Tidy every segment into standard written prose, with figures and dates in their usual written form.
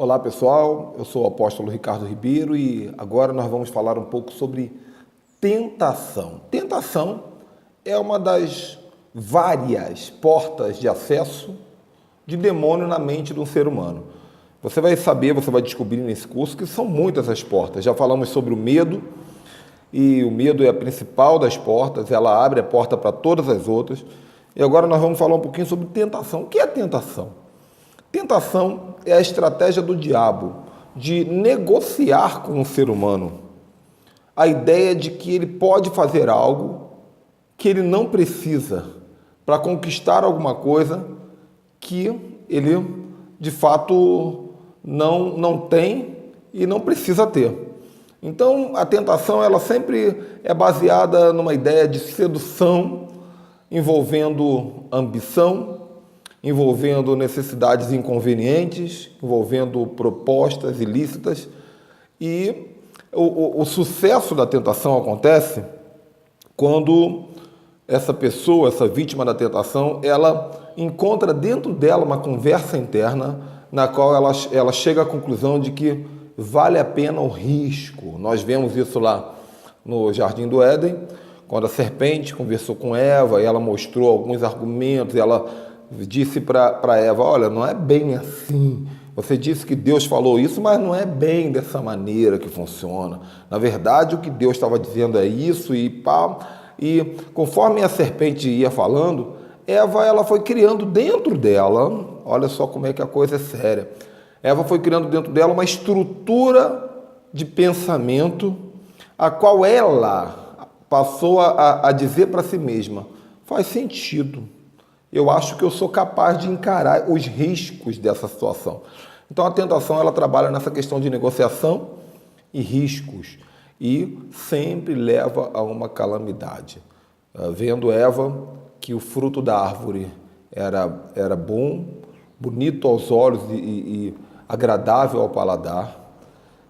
Olá pessoal, eu sou o apóstolo Ricardo Ribeiro e agora nós vamos falar um pouco sobre tentação. Tentação é uma das várias portas de acesso de demônio na mente do ser humano. Você vai saber, você vai descobrir nesse curso que são muitas as portas. Já falamos sobre o medo e o medo é a principal das portas, ela abre a porta para todas as outras. E agora nós vamos falar um pouquinho sobre tentação. O que é tentação? Tentação é a estratégia do diabo de negociar com o ser humano a ideia de que ele pode fazer algo que ele não precisa para conquistar alguma coisa que ele, de fato, não tem e não precisa ter. Então, a tentação ela sempre é baseada numa ideia de sedução envolvendo ambição, envolvendo necessidades inconvenientes, envolvendo propostas ilícitas. E o sucesso da tentação acontece quando essa pessoa, essa vítima da tentação, ela encontra dentro dela uma conversa interna na qual ela chega à conclusão de que vale a pena o risco. Nós vemos isso lá no Jardim do Éden, quando a serpente conversou com Eva e ela mostrou alguns argumentos, ela disse para Eva, olha, não é bem assim. Você disse que Deus falou isso, mas não é bem dessa maneira que funciona. Na verdade, o que Deus estava dizendo é isso e pá. E conforme a serpente ia falando, Eva ela foi criando dentro dela, olha só como é que a coisa é séria. Eva foi criando dentro dela uma estrutura de pensamento, a qual ela passou a dizer para si mesma, faz sentido. Eu acho que eu sou capaz de encarar os riscos dessa situação. Então a tentação ela trabalha nessa questão de negociação e riscos e sempre leva a uma calamidade. Vendo Eva que o fruto da árvore era bom, bonito aos olhos e agradável ao paladar,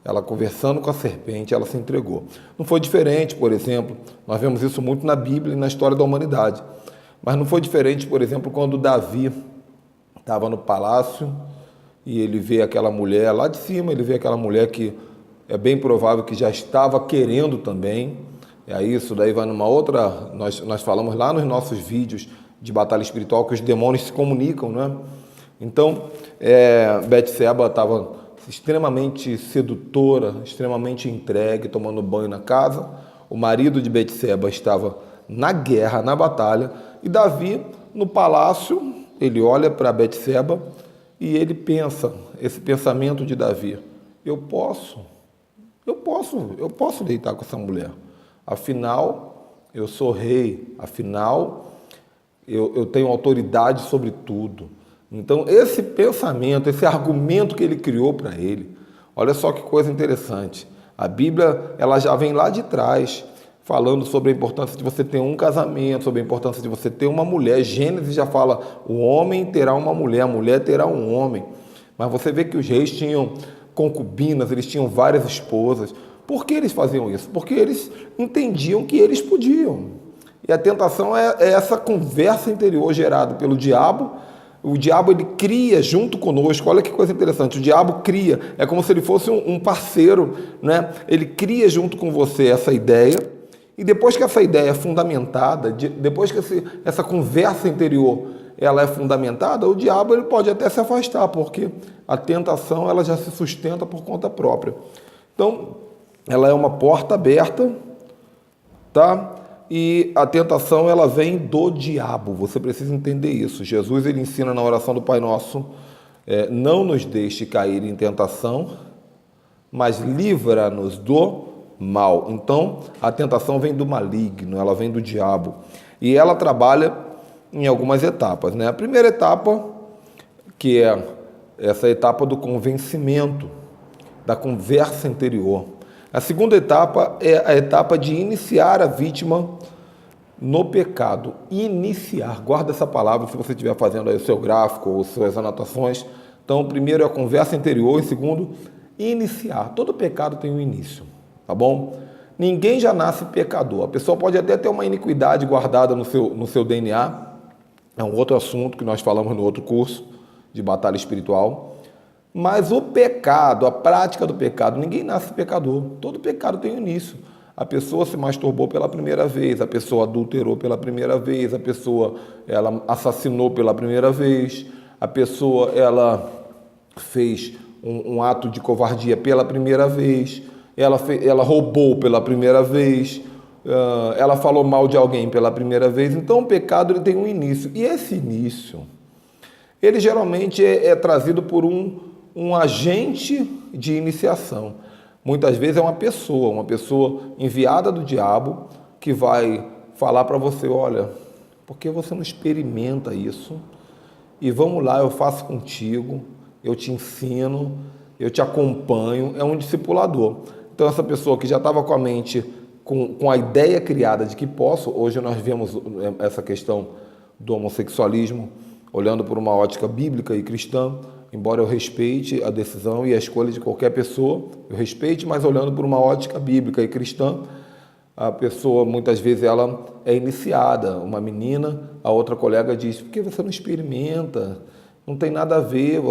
ela conversando com a serpente, ela se entregou. Não foi diferente, por exemplo, nós vemos isso muito na Bíblia e na história da humanidade. Mas não foi diferente, por exemplo, quando Davi estava no palácio e ele vê aquela mulher lá de cima, ele vê aquela mulher que é bem provável que já estava querendo também. E aí isso daí vai numa outra... Nós falamos lá nos nossos vídeos de batalha espiritual que os demônios se comunicam, né? Então, Betseba estava extremamente sedutora, extremamente entregue, tomando banho na casa. O marido de Betseba estava na guerra, na batalha, e Davi, no palácio, ele olha para Betseba e ele pensa, esse pensamento de Davi, eu posso deitar com essa mulher. Afinal, eu sou rei, afinal, eu tenho autoridade sobre tudo. Então, esse pensamento, esse argumento que ele criou para ele, olha só que coisa interessante. A Bíblia, ela já vem lá de trás, falando sobre a importância de você ter um casamento, sobre a importância de você ter uma mulher. Gênesis já fala, o homem terá uma mulher, a mulher terá um homem. Mas você vê que os reis tinham concubinas, eles tinham várias esposas. Por que eles faziam isso? Porque eles entendiam que eles podiam. E a tentação é essa conversa interior gerada pelo diabo. O diabo ele cria junto conosco, olha que coisa interessante, o diabo cria, é como se ele fosse um parceiro, né? Ele cria junto com você essa ideia, e depois que essa ideia é fundamentada, depois que essa conversa interior ela é fundamentada, o diabo ele pode até se afastar, porque a tentação ela já se sustenta por conta própria. Então, ela é uma porta aberta, tá? E a tentação ela vem do diabo, você precisa entender isso. Jesus ele ensina na oração do Pai Nosso, não nos deixe cair em tentação, mas livra-nos do mal. Então, a tentação vem do maligno, ela vem do diabo. E ela trabalha em algumas etapas, né? A primeira etapa, que é essa etapa do convencimento, da conversa interior. A segunda etapa é a etapa de iniciar a vítima no pecado. Iniciar, guarda essa palavra se você estiver fazendo aí o seu gráfico ou suas anotações. Então, primeiro é a conversa interior e segundo, iniciar. Todo pecado tem um início, tá bom? Ninguém já nasce pecador. A pessoa pode até ter uma iniquidade guardada no seu DNA. É um outro assunto que nós falamos no outro curso de batalha espiritual. Mas o pecado, a prática do pecado, ninguém nasce pecador. Todo pecado tem um início. A pessoa se masturbou pela primeira vez, a pessoa adulterou pela primeira vez, a pessoa ela assassinou pela primeira vez, a pessoa ela fez um ato de covardia pela primeira vez, ela roubou pela primeira vez, ela falou mal de alguém pela primeira vez. Então o pecado ele tem um início. E esse início, ele geralmente é trazido por um agente de iniciação. Muitas vezes é uma pessoa enviada do diabo que vai falar para você, olha, por que você não experimenta isso? E vamos lá, eu faço contigo, eu te ensino, eu te acompanho, é um discipulador. Então essa pessoa que já estava com a mente, com a ideia criada de que posso, hoje nós vemos essa questão do homossexualismo, olhando por uma ótica bíblica e cristã, embora eu respeite a decisão e a escolha de qualquer pessoa, eu respeite, mas olhando por uma ótica bíblica e cristã, a pessoa, muitas vezes, ela é iniciada. Uma menina, a outra colega diz, por que você não experimenta? Não tem nada a ver,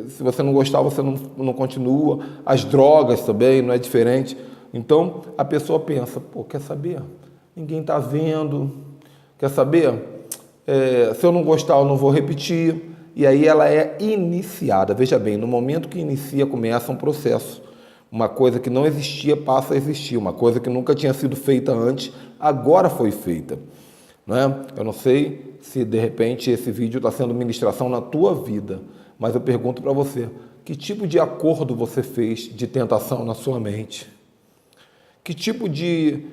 se você não gostar, você não continua. As drogas também, não é diferente. Então, a pessoa pensa, pô, quer saber? Ninguém está vendo. Quer saber? Se eu não gostar, eu não vou repetir. E aí ela é iniciada. Veja bem, no momento que inicia, começa um processo. Uma coisa que não existia passa a existir. Uma coisa que nunca tinha sido feita antes, agora foi feita. Né? Eu não sei se, de repente, esse vídeo está sendo ministração na tua vida, mas eu pergunto para você, que tipo de acordo você fez de tentação na sua mente? Que tipo de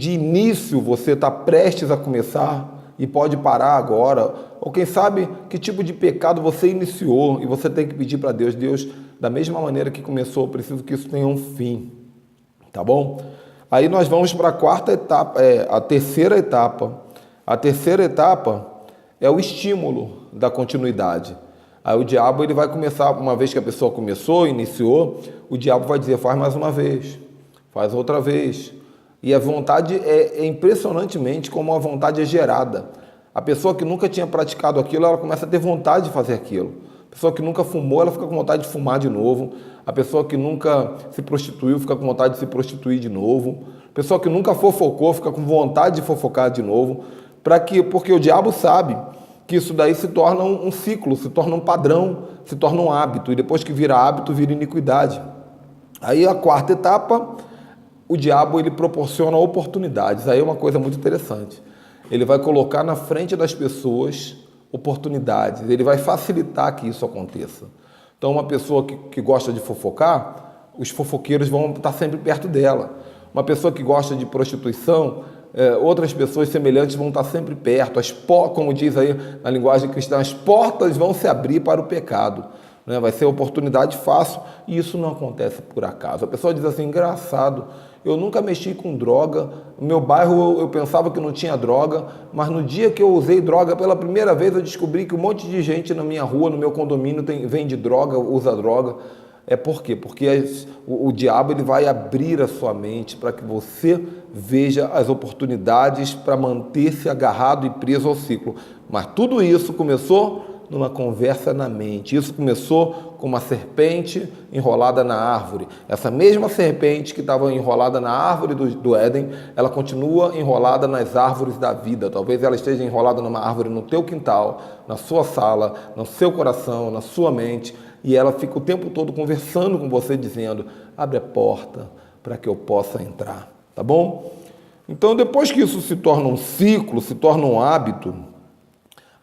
início você está prestes a começar e pode parar agora? Ou quem sabe que tipo de pecado você iniciou e você tem que pedir para Deus, Deus, da mesma maneira que começou, eu preciso que isso tenha um fim, tá bom? Aí nós vamos para a quarta etapa, a terceira etapa. A terceira etapa é o estímulo da continuidade. Aí o diabo ele vai começar, uma vez que a pessoa começou, iniciou, o diabo vai dizer, faz mais uma vez, faz outra vez. E a vontade impressionantemente como a vontade é gerada. A pessoa que nunca tinha praticado aquilo, ela começa a ter vontade de fazer aquilo. A pessoa que nunca fumou, ela fica com vontade de fumar de novo. A pessoa que nunca se prostituiu, fica com vontade de se prostituir de novo. A pessoa que nunca fofocou, fica com vontade de fofocar de novo. Porque o diabo sabe que isso daí se torna um ciclo, se torna um padrão, se torna um hábito. E depois que vira hábito, vira iniquidade. Aí a quarta etapa, o diabo ele proporciona oportunidades. Aí é uma coisa muito interessante. Ele vai colocar na frente das pessoas oportunidades. Ele vai facilitar que isso aconteça. Então, uma pessoa que gosta de fofocar, os fofoqueiros vão estar sempre perto dela. Uma pessoa que gosta de prostituição, outras pessoas semelhantes vão estar sempre perto. Como diz aí na linguagem cristã, as portas vão se abrir para o pecado. Né? Vai ser oportunidade fácil e isso não acontece por acaso. A pessoa diz assim, engraçado, eu nunca mexi com droga, no meu bairro eu pensava que não tinha droga, mas no dia que eu usei droga pela primeira vez eu descobri que um monte de gente na minha rua, no meu condomínio vende droga, usa droga. Por quê? Porque o diabo ele vai abrir a sua mente para que você veja as oportunidades para manter-se agarrado e preso ao ciclo. Mas tudo isso começou numa conversa na mente. Isso começou com uma serpente enrolada na árvore. Essa mesma serpente que estava enrolada na árvore do Éden, ela continua enrolada nas árvores da vida. Talvez ela esteja enrolada numa árvore no teu quintal, na sua sala, no seu coração, na sua mente, e ela fica o tempo todo conversando com você, dizendo, abre a porta para que eu possa entrar, tá bom? Então, depois que isso se torna um ciclo, se torna um hábito,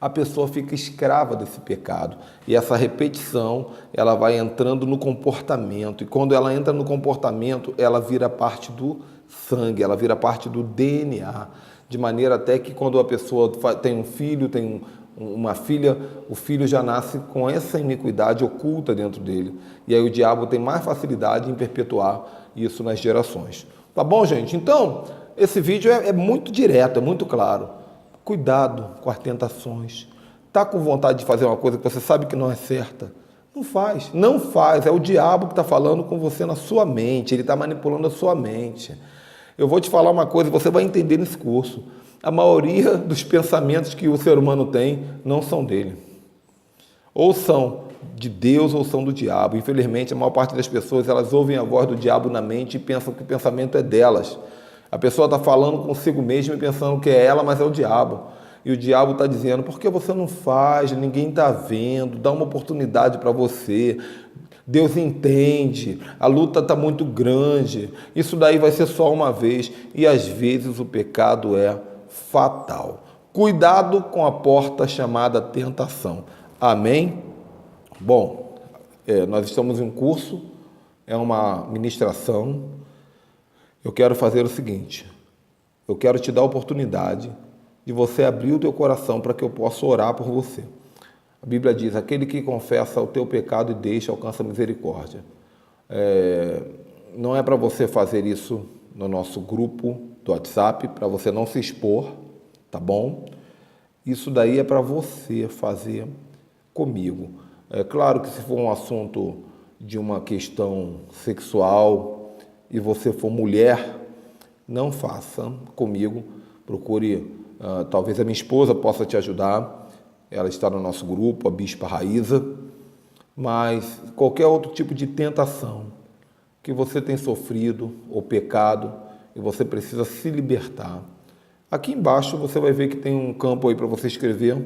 a pessoa fica escrava desse pecado. E essa repetição, ela vai entrando no comportamento. E quando ela entra no comportamento, ela vira parte do sangue, ela vira parte do DNA. De maneira até que quando a pessoa tem um filho, tem uma filha, o filho já nasce com essa iniquidade oculta dentro dele. E aí o diabo tem mais facilidade em perpetuar isso nas gerações. Tá bom, gente? Então, esse vídeo é muito direto, é muito claro. Cuidado com as tentações. Está com vontade de fazer uma coisa que você sabe que não é certa? Não faz. Não faz. É o diabo que está falando com você na sua mente. Ele está manipulando a sua mente. Eu vou te falar uma coisa, você vai entender nesse curso. A maioria dos pensamentos que o ser humano tem não são dele. Ou são de Deus ou são do diabo. Infelizmente, a maior parte das pessoas, elas ouvem a voz do diabo na mente e pensam que o pensamento é delas. A pessoa está falando consigo mesma e pensando que é ela, mas é o diabo. E o diabo está dizendo, por que você não faz? Ninguém está vendo, dá uma oportunidade para você. Deus entende, a luta está muito grande, isso daí vai ser só uma vez. E às vezes o pecado é fatal. Cuidado com a porta chamada tentação. Amém? Bom, nós estamos em um curso, é uma ministração. Eu quero fazer o seguinte, eu quero te dar a oportunidade de você abrir o teu coração para que eu possa orar por você. A Bíblia diz, aquele que confessa o teu pecado e deixa, alcança misericórdia. Não é para você fazer isso no nosso grupo do WhatsApp, para você não se expor, tá bom? Isso daí é para você fazer comigo. É claro que se for um assunto de uma questão sexual e você for mulher, não faça comigo. Procure, talvez a minha esposa possa te ajudar. Ela está no nosso grupo, a Bispa Raíza. Mas qualquer outro tipo de tentação que você tem sofrido ou pecado e você precisa se libertar. Aqui embaixo você vai ver que tem um campo aí para você escrever.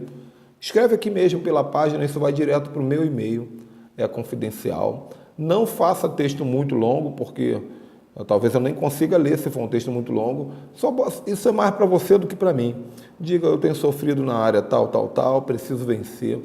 Escreve aqui mesmo pela página, isso vai direto para o meu e-mail, é confidencial. Não faça texto muito longo, porque talvez eu nem consiga ler se for um texto muito longo. Isso é mais para você do que para mim. Diga, eu tenho sofrido na área tal, preciso vencer.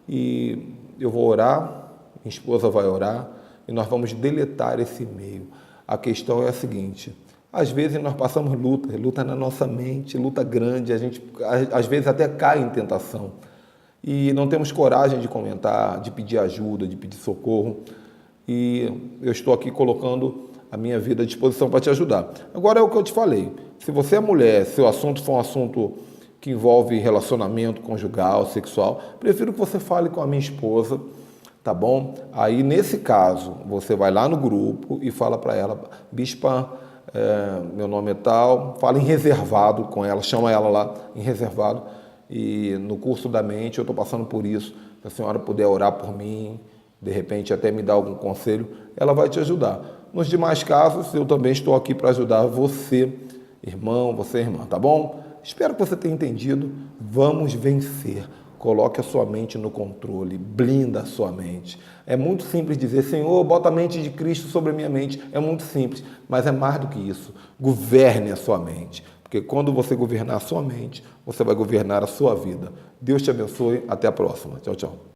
E eu vou orar, minha esposa vai orar, e nós vamos deletar esse e-mail. A questão é a seguinte, às vezes nós passamos luta na nossa mente, luta grande, a gente às vezes até cai em tentação. E não temos coragem de comentar, de pedir ajuda, de pedir socorro. E eu estou aqui colocando a minha vida à disposição para te ajudar. Agora é o que eu te falei. Se você é mulher, se o assunto for um assunto que envolve relacionamento conjugal, sexual, prefiro que você fale com a minha esposa, tá bom? Aí, nesse caso, você vai lá no grupo e fala para ela, bispa, meu nome é tal, fala em reservado com ela, chama ela lá em reservado, e no curso da mente eu estou passando por isso, se a senhora puder orar por mim, de repente até me dar algum conselho, ela vai te ajudar. Nos demais casos, eu também estou aqui para ajudar você, irmão, você irmã, tá bom? Espero que você tenha entendido. Vamos vencer. Coloque a sua mente no controle, blinda a sua mente. É muito simples dizer, Senhor, bota a mente de Cristo sobre a minha mente. É muito simples, mas é mais do que isso. Governe a sua mente, porque quando você governar a sua mente, você vai governar a sua vida. Deus te abençoe. Até a próxima. Tchau, tchau.